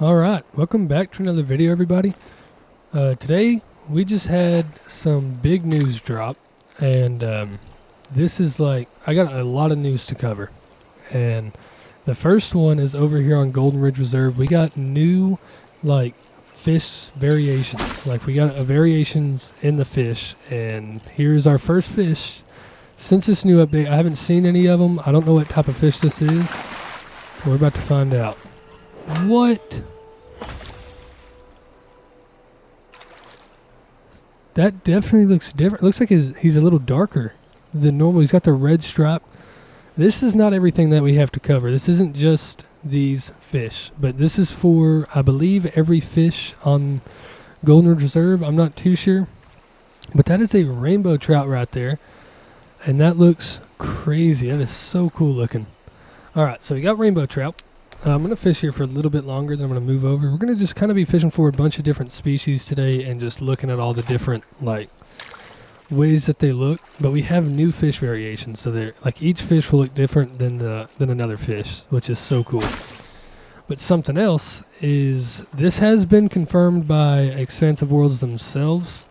Alright, welcome back to another video, everybody. Today we just had some big news drop, and this is like, I got a lot of news to cover. And the first one is over here on Golden Ridge Reserve. We got new like fish variations, like we got variations in the fish, and here's our first fish since this new update. I haven't seen any of them. I don't know what type of fish this is. We're about to find out. What? That definitely looks different. Looks like he's a little darker than normal. He's got the red stripe. This is not everything that we have to cover. This isn't just these fish, but this is for, I believe, every fish on Golden Ridge Reserve. I'm not too sure, but that is a rainbow trout right there, and that looks crazy. That is so cool looking. All right, so we got rainbow trout. I'm going to fish here for a little bit longer, then I'm going to move over. We're going to just kind of be fishing for a bunch of different species today and just looking at all the different like ways that they look. But we have new fish variations, so they're like each fish will look different than another fish, which is so cool. But something else is this has been confirmed by Expansive Worlds themselves.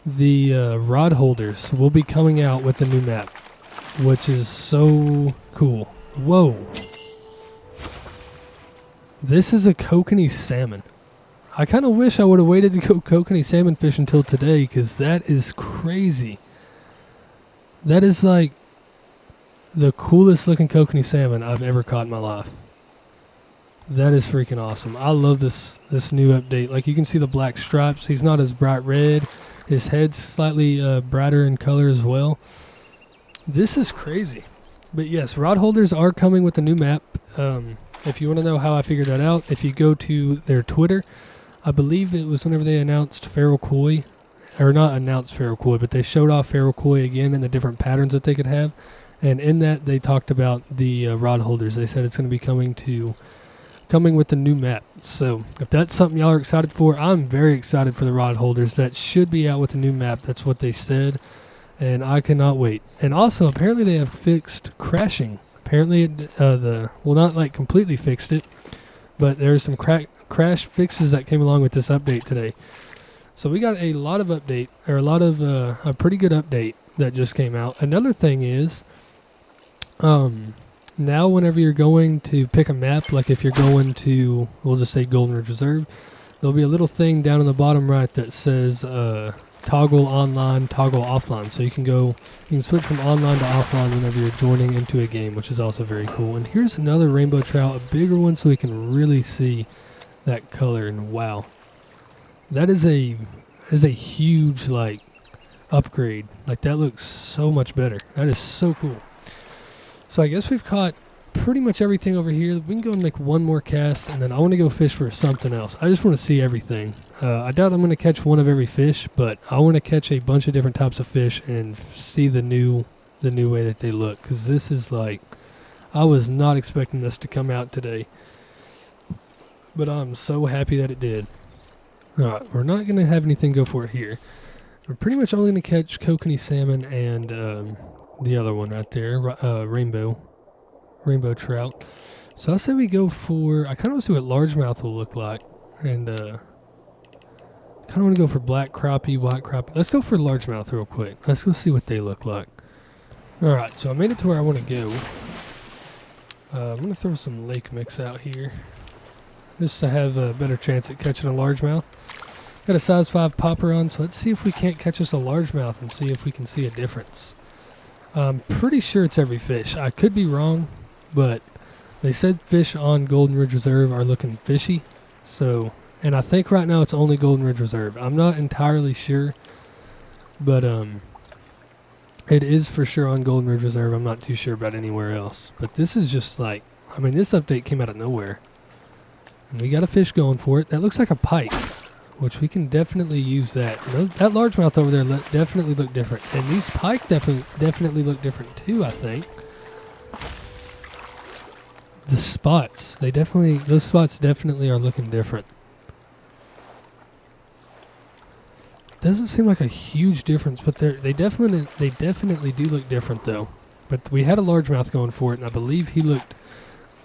The rod holders will be coming out with the new map, which is so cool. Whoa. This is a kokanee salmon. I kind of wish I would have waited to go kokanee salmon fish until today, because that is crazy. That is like the coolest looking kokanee salmon I've ever caught in my life. That is freaking awesome. I love this new update. Like you can see the black stripes. He's not as bright red. His head's slightly brighter in color as well. This is crazy. But yes, rod holders are coming with a new map. If you want to know how I figured that out, if you go to their Twitter, I believe it was whenever they announced feral koi, or not announced feral koi, but they showed off feral koi again and the different patterns that they could have. And in that, they talked about the rod holders. They said it's going to be coming with the new map. So if that's something y'all are excited for, I'm very excited for the rod holders. That should be out with the new map. That's what they said, and I cannot wait. And also, apparently they have fixed crashing. Apparently, not like completely fixed it, but there's some crash fixes that came along with this update today. So we got a lot of a pretty good update that just came out. Another thing is, now whenever you're going to pick a map, like if you're going to, we'll just say Golden Ridge Reserve, there'll be a little thing down in the bottom right that says toggle online, toggle offline. So you can switch from online to offline whenever you're joining into a game, which is also very cool. And here's another rainbow trout, a bigger one, so we can really see that color. And wow, that is a huge like upgrade. Like that looks so much better. That is so cool. So I guess we've caught pretty much everything over here. We can go and make one more cast, and then I want to go fish for something else. I just want to see everything. I doubt I'm going to catch one of every fish, but I want to catch a bunch of different types of fish and see the new way that they look. Because this is like, I was not expecting this to come out today, but I'm so happy that it did. Alright, we're not going to have anything go for it here. We're pretty much only going to catch kokanee salmon and the other one right there, rainbow trout. So I'll say we go for, I kind of want to see what largemouth will look like, and kind of want to go for black crappie, white crappie. Let's go for largemouth real quick. Let's go see what they look like. Alright, so I made it to where I want to go. I'm going to throw some lake mix out here, just to have a better chance at catching a largemouth. Got a size 5 popper on, so let's see if we can't catch us a largemouth and see if we can see a difference. I'm pretty sure it's every fish. I could be wrong, but they said fish on Golden Ridge Reserve are looking fishy. So, and I think right now it's only Golden Ridge Reserve. I'm not entirely sure, but it is for sure on Golden Ridge Reserve. I'm not too sure about anywhere else. But this is just like, I mean, this update came out of nowhere. And we got a fish going for it. That looks like a pike, which we can definitely use that. That largemouth over there definitely look different. And these pike definitely look different too, I think. The spots, those spots definitely are looking different. Doesn't seem like a huge difference, but they definitely do look different though. But we had a largemouth going for it, and I believe he looked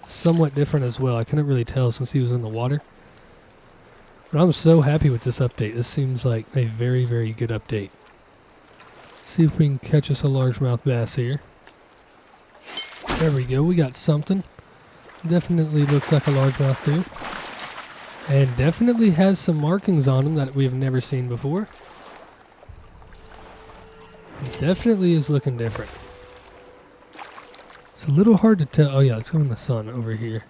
somewhat different as well. I couldn't really tell since he was in the water. But I'm so happy with this update. This seems like a very, very good update. See if we can catch us a largemouth bass here. There we go. We got something. Definitely looks like a largemouth too. And definitely has some markings on him that we've never seen before. Definitely is looking different. It's a little hard to tell. Oh yeah, let's go in the sun over here.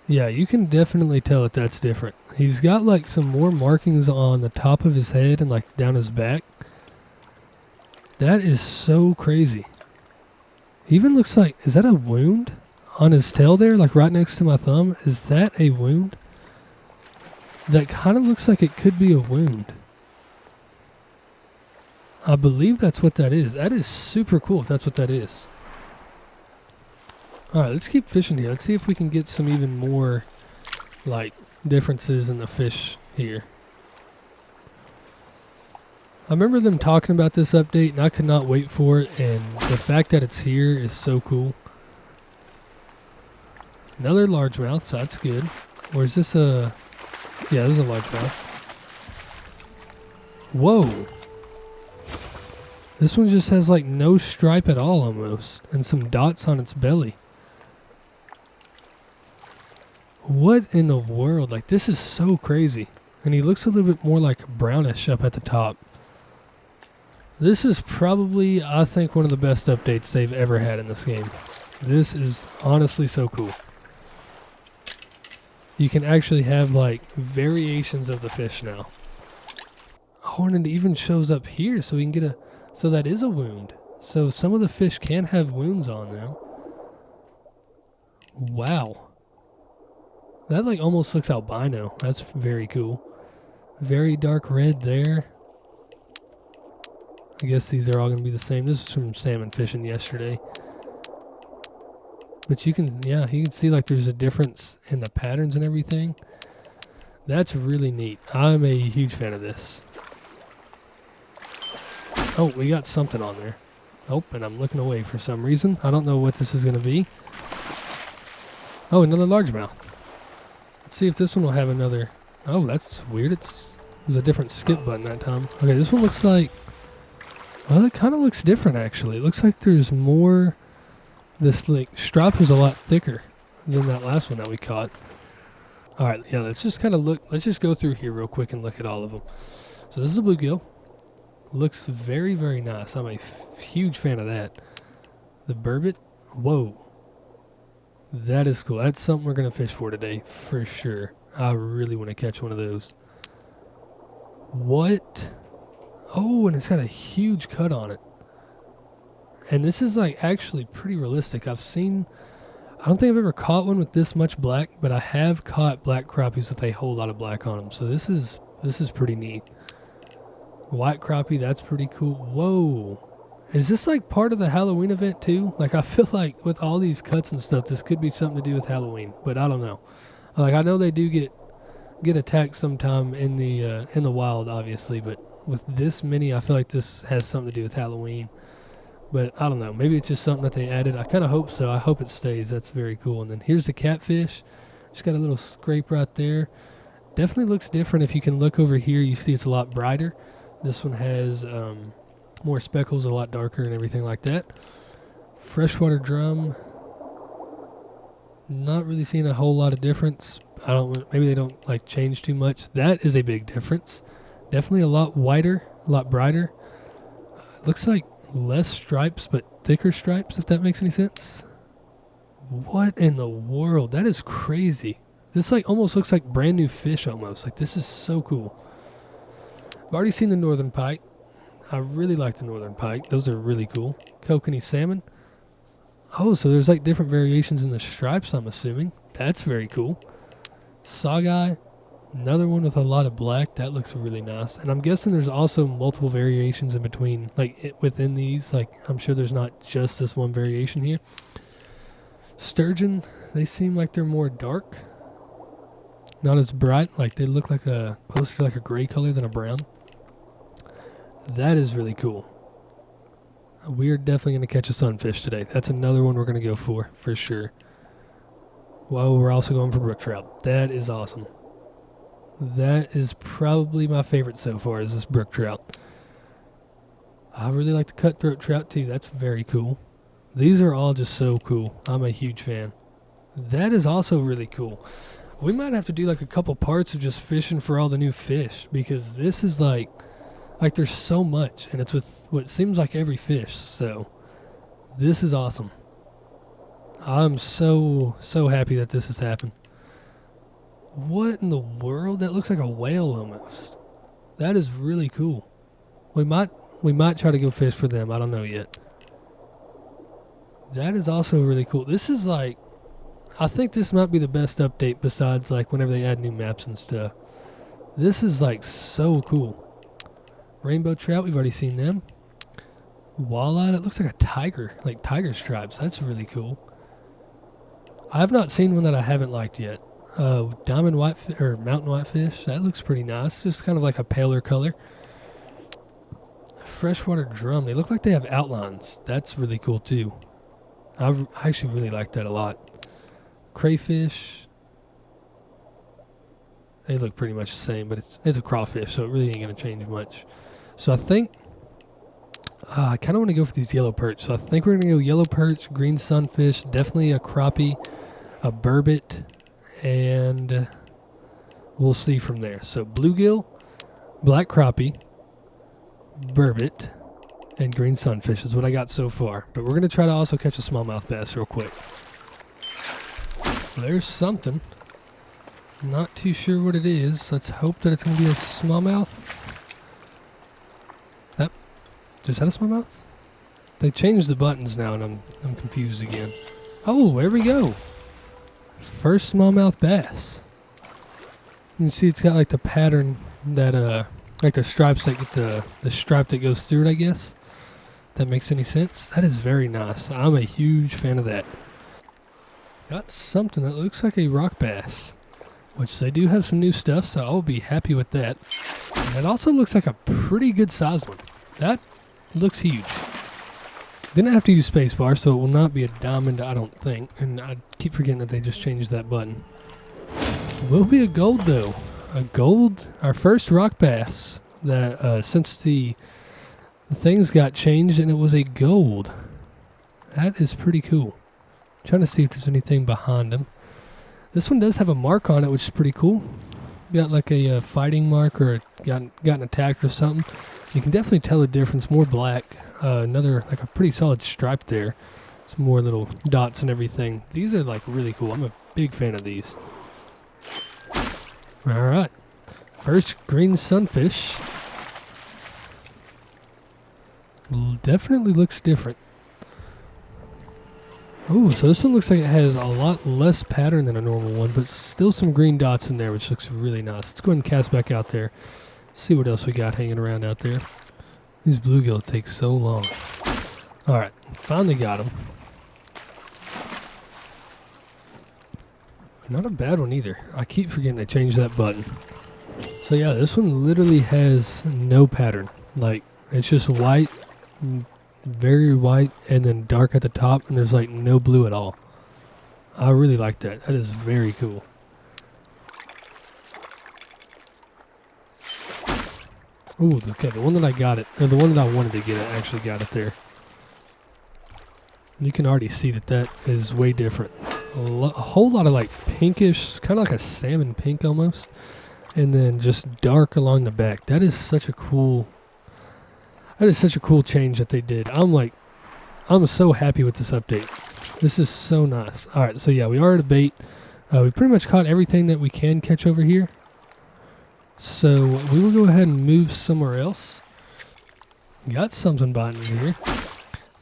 Yeah, you can definitely tell that that's different. He's got like some more markings on the top of his head and like down his back. That is so crazy. He even looks like, is that a wound on his tail there? Like right next to my thumb? Is that a wound? That kind of looks like it could be a wound. I believe that's what that is. That is super cool if that's what that is. Alright, let's keep fishing here. Let's see if we can get some even more, like, differences in the fish here. I remember them talking about this update, and I could not wait for it, and the fact that it's here is so cool. Another largemouth, so that's good. Or is this a... Yeah, this is a largemouth. Whoa! This one just has, like, no stripe at all, almost, and some dots on its belly. What in the world? Like, this is so crazy. And he looks a little bit more like brownish up at the top. This is probably, I think, one of the best updates they've ever had in this game. This is honestly so cool. You can actually have, like, variations of the fish now. Oh, and it even shows up here, so we can get a... So that is a wound. So some of the fish can have wounds on them. Wow. That like almost looks albino. That's very cool. Very dark red there. I guess these are all going to be the same. This is from salmon fishing yesterday. But you can, yeah, you can see like there's a difference in the patterns and everything. That's really neat. I'm a huge fan of this. Oh, we got something on there. Oh, and I'm looking away for some reason. I don't know what this is going to be. Oh, another largemouth. Let's see if this one will have another... Oh, that's weird. There's a different skip button that time. Okay, this one looks like... Well, it kind of looks different, actually. It looks like there's more... This, like, stripe is a lot thicker than that last one that we caught. Alright, yeah, let's just kind of look... Let's just go through here real quick and look at all of them. So this is a bluegill. Looks very, very nice. I'm a huge fan of that. The burbot. Whoa. That is cool. That's something we're going to fish for today, for sure. I really want to catch one of those. What? Oh, and it's got a huge cut on it. And this is like actually pretty realistic. I've seen... I don't think I've ever caught one with this much black, but I have caught black crappies with a whole lot of black on them. So this is pretty neat. White crappie, that's pretty cool. Whoa. Is this like part of the Halloween event too? Like I feel like with all these cuts and stuff, this could be something to do with Halloween, but I don't know. Like I know they do get attacked sometime in the wild, obviously, but with this many, I feel like this has something to do with Halloween. But I don't know. Maybe it's just something that they added. I kind of hope so. I hope it stays. That's very cool. And then here's the catfish. Just got a little scrape right there. Definitely looks different. If you can look over here, you see it's a lot brighter. This one has more speckles, a lot darker and everything like that. Freshwater drum. Not really seeing a whole lot of difference. Maybe they don't like change too much. That is a big difference. Definitely a lot whiter, a lot brighter. Looks like less stripes, but thicker stripes, if that makes any sense. What in the world? That is crazy. This like almost looks like brand new fish almost. Like this is so cool. I've already seen the northern pike. I really like the northern pike. Those are really cool. Kokanee salmon. Oh, so there's like different variations in the stripes, I'm assuming. That's very cool. Sogeye. Another one with a lot of black. That looks really nice. And I'm guessing there's also multiple variations in between, like within these. Like I'm sure there's not just this one variation here. Sturgeon. They seem like they're more dark. Not as bright. Like they look like closer to like a gray color than a brown. That is really cool. We're definitely going to catch a sunfish today. That's another one we're going to go for sure. Well, we're also going for brook trout. That is awesome. That is probably my favorite so far, is this brook trout. I really like the cutthroat trout too. That's very cool. These are all just so cool. I'm a huge fan. That is also really cool. We might have to do like a couple parts of just fishing for all the new fish, because this is like there's so much, and it's with what seems like every fish. So this is awesome. I'm so happy that this has happened. What in the world? That looks like a whale almost. That is really cool. We might try to go fish for them. I don't know yet. That is also really cool. This is like, I think this might be the best update besides like whenever they add new maps and stuff. This is like so cool. Rainbow trout, we've already seen them. Walleye, that looks like a tiger, like tiger stripes. That's really cool. I've not seen one that I haven't liked yet. Diamond white or mountain whitefish, that looks pretty nice. Just kind of like a paler color. Freshwater drum, they look like they have outlines. That's really cool too. I actually really like that a lot. Crayfish, they look pretty much the same, but it's a crawfish, so it really ain't gonna change much. So I think I kind of want to go for these yellow perch. So I think we're gonna go yellow perch, green sunfish, definitely a crappie, a burbot, and we'll see from there. So bluegill, black crappie, burbot, and green sunfish is what I got so far. But we're going to try to also catch a smallmouth bass real quick. There's something. Not too sure what it is. Let's hope that it's going to be a smallmouth. Is that a smallmouth? They changed the buttons now, and I'm confused again. Oh, there we go. First smallmouth bass. You can see it's got like the pattern that like the stripes that get the stripe that goes through it, I guess. If that makes any sense. That is very nice. I'm a huge fan of that. Got something that looks like a rock bass, which they do have some new stuff, so I'll be happy with that. And it also looks like a pretty good sized one. That looks huge. Didn't have to use spacebar, so it will not be a diamond, I don't think. And I keep forgetting that they just changed that button. Will be a gold though. A gold, our first rock bass that since the things got changed, and it was a gold. That is pretty cool. I'm trying to see if there's anything behind them. This one does have a mark on it, which is pretty cool. Got like a fighting mark, or gotten attacked or something. You can definitely tell the difference. More black. Another like a pretty solid stripe there. Some more little dots and everything. These are like really cool. I'm a big fan of these. Alright. First green sunfish. Definitely looks different. Oh, so this one looks like it has a lot less pattern than a normal one, but still some green dots in there, which looks really nice. Let's go ahead and cast back out there. See what else we got hanging around out there. These bluegill take so long. Alright, finally got them. Not a bad one either. I keep forgetting they changed that button. So yeah, this one literally has no pattern. Like, it's just white, very white, and then dark at the top, and there's like no blue at all. I really like that. That is very cool. Ooh, okay, the one that I got it, or the one that I wanted to get it, actually got it there. You can already see that that is way different. A whole lot of like pinkish, kind of like a salmon pink almost, and then just dark along the back. That is such a cool change that they did. I'm so happy with this update. This is so nice. All right, so yeah, we are at a bait. We pretty much caught everything that we can catch over here. So we will go ahead and move somewhere else. Got something biting here.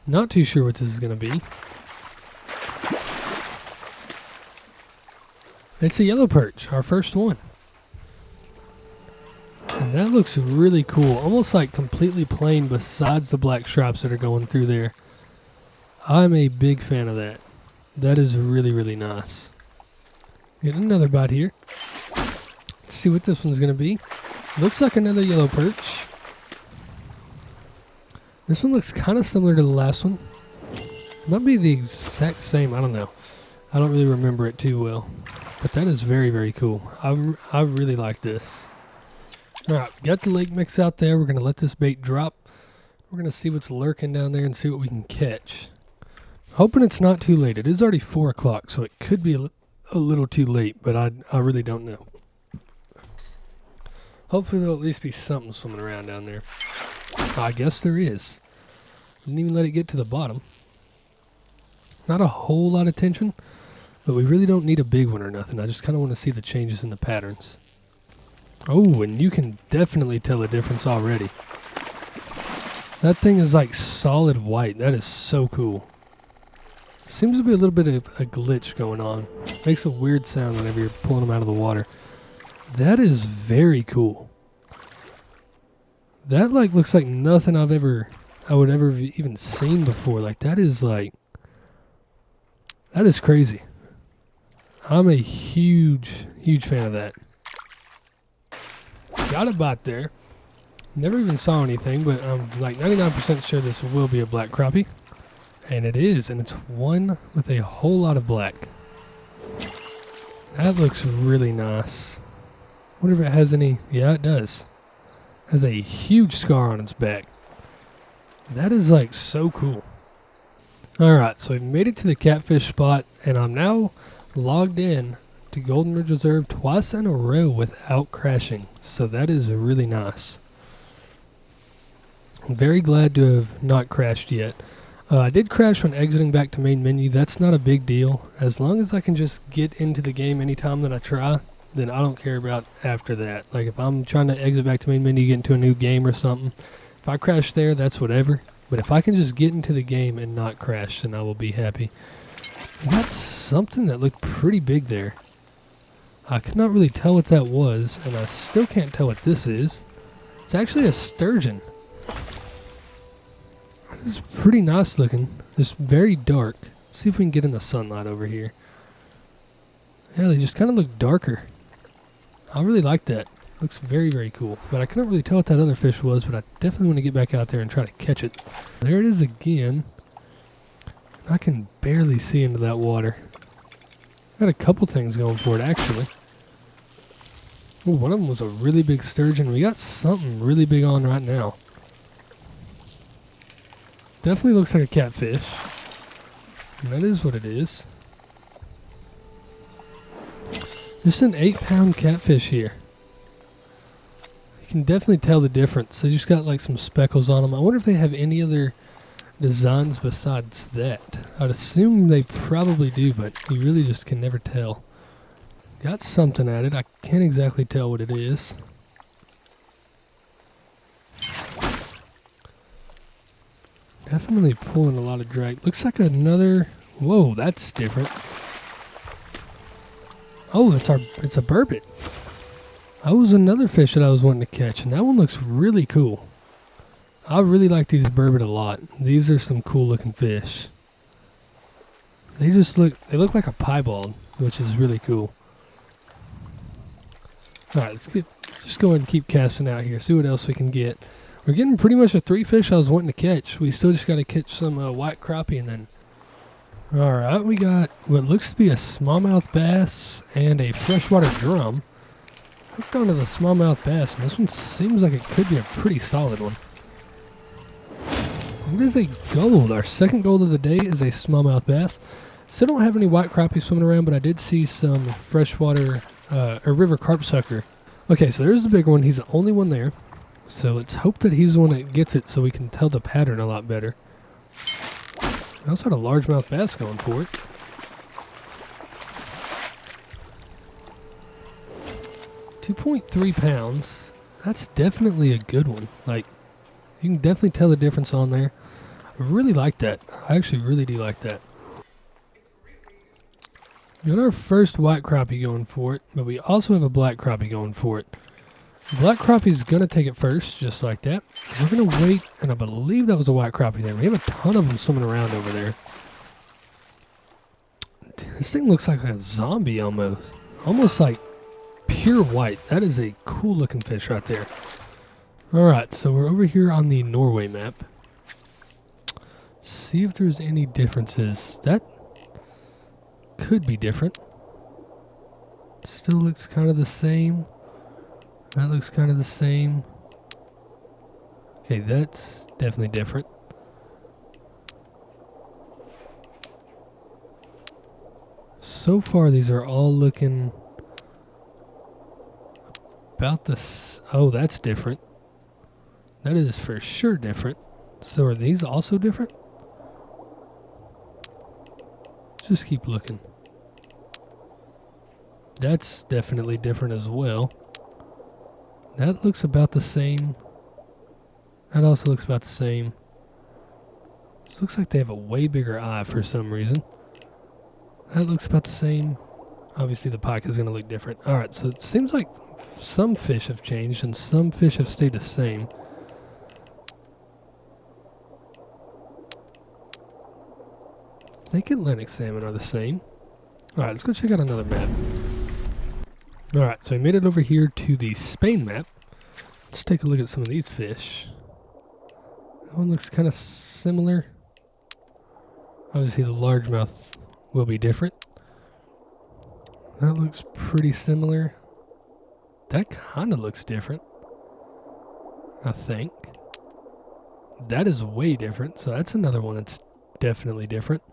Not too sure what this is going to be. It's a yellow perch, our first one. And that looks really cool. Almost like completely plain besides the black stripes that are going through there. I'm a big fan of that. That is really, really nice. Get another bite here. Let's see what this one's going to be. Looks like another yellow perch. This one looks kind of similar to the last one. Might be the exact same. I don't know. I don't really remember it too well. but that is very, very cool. I really like this. Alright, got the lake mix out there. We're going to let this bait drop. We're going to see what's lurking down there and see what we can catch. Hoping it's not too late. It is already 4 o'clock, so it could be a little too late, but I really don't know. Hopefully there'll at least be something swimming around down there. I guess there is. Didn't even let it get to the bottom. Not a whole lot of tension, but we really don't need a big one or nothing. I just kind of want to see the changes in the patterns. Oh, and you can definitely tell a difference already. That thing is like solid white. That is so cool. Seems to be a little bit of a glitch going on. Makes a weird sound whenever you're pulling them out of the water. That is very cool. That like looks like nothing I would ever have even seen before. Like that is crazy. I'm a huge fan of that. Got a bite there. Never even saw anything, but I'm like 99% sure this will be a black crappie. And it is, and it's one with a whole lot of black. That looks really nice. Wonder if it has any, yeah it does. Has a huge scar on its back. That is like so cool. Alright, so we've made it to the catfish spot, and I'm now logged in to Golden Ridge Reserve twice in a row without crashing. So that is really nice. I'm very glad to have not crashed yet. I did crash when exiting back to main menu. That's not a big deal. As long as I can just get into the game anytime that I try, then I don't care about after that. Like if I'm trying to exit back to main menu, get into a new game or something, if I crash there, that's whatever. But if I can just get into the game and not crash, then I will be happy. And that's something that looked pretty big there. I could not really tell what that was, and I still can't tell what this is. It's actually a sturgeon. This is pretty nice looking. It's very dark. Let's see if we can get in the sunlight over here. Yeah, they just kind of look darker. I really like that. Looks very, very cool. But I couldn't really tell what that other fish was, but I definitely want to get back out there and try to catch it. There it is again. I can barely see into that water. Got a couple things going for it, actually. Ooh, one of them was a really big sturgeon. We got something really big on right now. Definitely looks like a catfish. And that is what it is. Just an 8-pound catfish here. You can definitely tell the difference. They just got like some speckles on them. I wonder if they have any other designs besides that. I'd assume they probably do, but you really just can never tell. Got something at it. I can't exactly tell what it is. Definitely pulling a lot of drag. Looks like another... Whoa, that's different. Oh, it's a burbot. That was another fish that I was wanting to catch, and that one looks really cool. I really like these burbot a lot. These are some cool looking fish. They look like a piebald, which is really cool. Alright, let's just go ahead and keep casting out here, see what else we can get. We're getting pretty much the 3 fish I was wanting to catch. We still just got to catch some white crappie and then... Alright, we got what looks to be a smallmouth bass and a freshwater drum. Hooked onto the smallmouth bass, and this one seems like it could be a pretty solid one. It is a gold. Our second gold of the day is a smallmouth bass. Still don't have any white crappie swimming around, but I did see some freshwater or river carp sucker. Okay, so there's the big one. He's the only one there. So let's hope that he's the one that gets it so we can tell the pattern a lot better. I also had a largemouth bass going for it. .3 pounds. That's definitely a good one. Like, you can definitely tell the difference on there. I really like that. I actually really do like that. We got our first white crappie going for it, but we also have a black crappie going for it. The black crappie is going to take it first, just like that. We're going to wait, and I believe that was a white crappie there. We have a ton of them swimming around over there. This thing looks like a zombie almost. Almost like pure white. That is a cool looking fish right there. Alright, so we're over here on the Norway map. Let's see if there's any differences. That could be different. Still looks kind of the same. That looks kind of the same. Okay, that's definitely different. So far, these are all looking about the... Oh, that's different. That is for sure different. So are these also different? Just keep looking. That's definitely different as well. That looks about the same. That also looks about the same. This looks like they have a way bigger eye for some reason. That looks about the same. Obviously the pike is going to look different. Alright, so it seems like some fish have changed and some fish have stayed the same. I think Atlantic salmon are the same. Alright, let's go check out another map. Alright, so I made it over here to the Spain map. Let's take a look at some of these fish. That one looks kind of similar. Obviously the largemouth will be different. That looks pretty similar. That kind of looks different, I think. That is way different, so that's another one that's definitely different.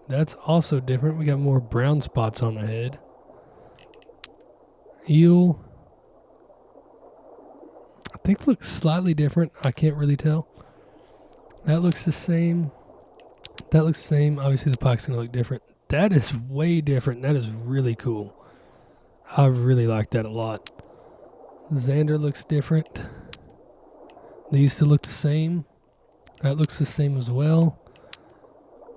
That's also different. We got more brown spots on the head. Eel. I think looks slightly different. I can't really tell. That looks the same. That looks the same. Obviously the pike's going to look different. That is way different. That is really cool. I really like that a lot. Xander looks different. These two look the same. That looks the same as well.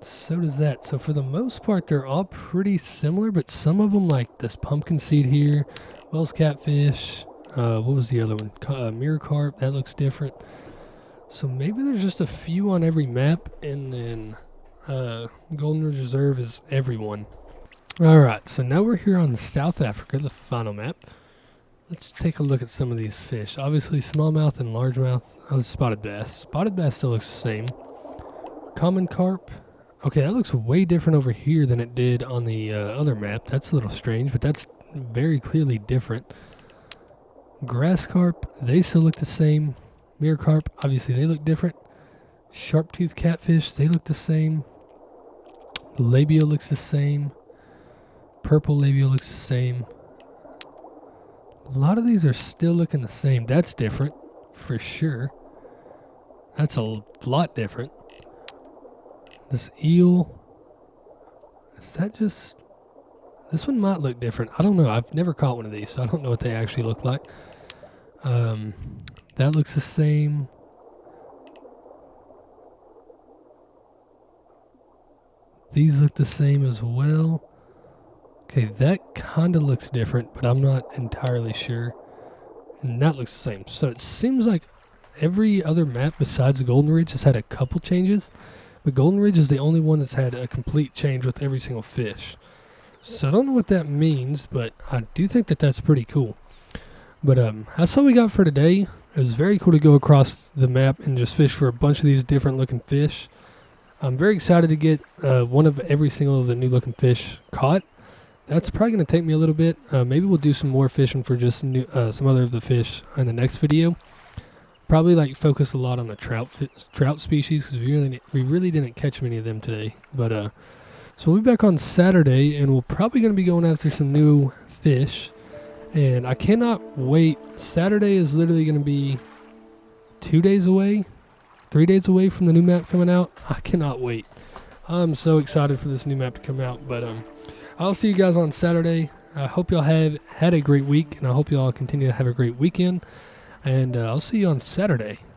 So does that. So for the most part, they're all pretty similar, but some of them, like this pumpkin seed here, Wells catfish, what was the other one? Mirror carp, that looks different. So maybe there's just a few on every map, and then Golden Ridge Reserve is everyone. Alright, so now we're here on South Africa, the final map. Let's take a look at some of these fish. Obviously smallmouth and largemouth. Oh, spotted bass. Spotted bass still looks the same. Common carp. Okay, that looks way different over here than it did on the other map. That's a little strange, but that's very clearly different. Grass carp, they still look the same. Mirror carp, obviously they look different. Sharp-toothed catfish, they look the same. Labia looks the same. Purple labia looks the same. A lot of these are still looking the same. That's different, for sure. That's a lot different. This eel, is that just... This one might look different. I don't know. I've never caught one of these, so I don't know what they actually look like. That looks the same. These look the same as well. Okay, that kind of looks different, but I'm not entirely sure. And that looks the same. So it seems like every other map besides Golden Ridge has had a couple changes. But Golden Ridge is the only one that's had a complete change with every single fish. So I don't know what that means, but I do think that that's pretty cool. But that's all we got for today. It was very cool to go across the map and just fish for a bunch of these different looking fish. I'm very excited to get one of every single of the new looking fish caught. That's probably going to take me a little bit. Maybe we'll do some more fishing for just some other of the fish in the next video. Probably like focus a lot on the trout species because we really didn't catch many of them today. But so we'll be back on Saturday, and we're probably going to be going after some new fish. And I cannot wait. Saturday is literally going to be 2 days away, 3 days away from the new map coming out. I cannot wait. I'm so excited for this new map to come out. But I'll see you guys on Saturday. I hope y'all have had a great week, and I hope y'all continue to have a great weekend. And I'll see you on Saturday.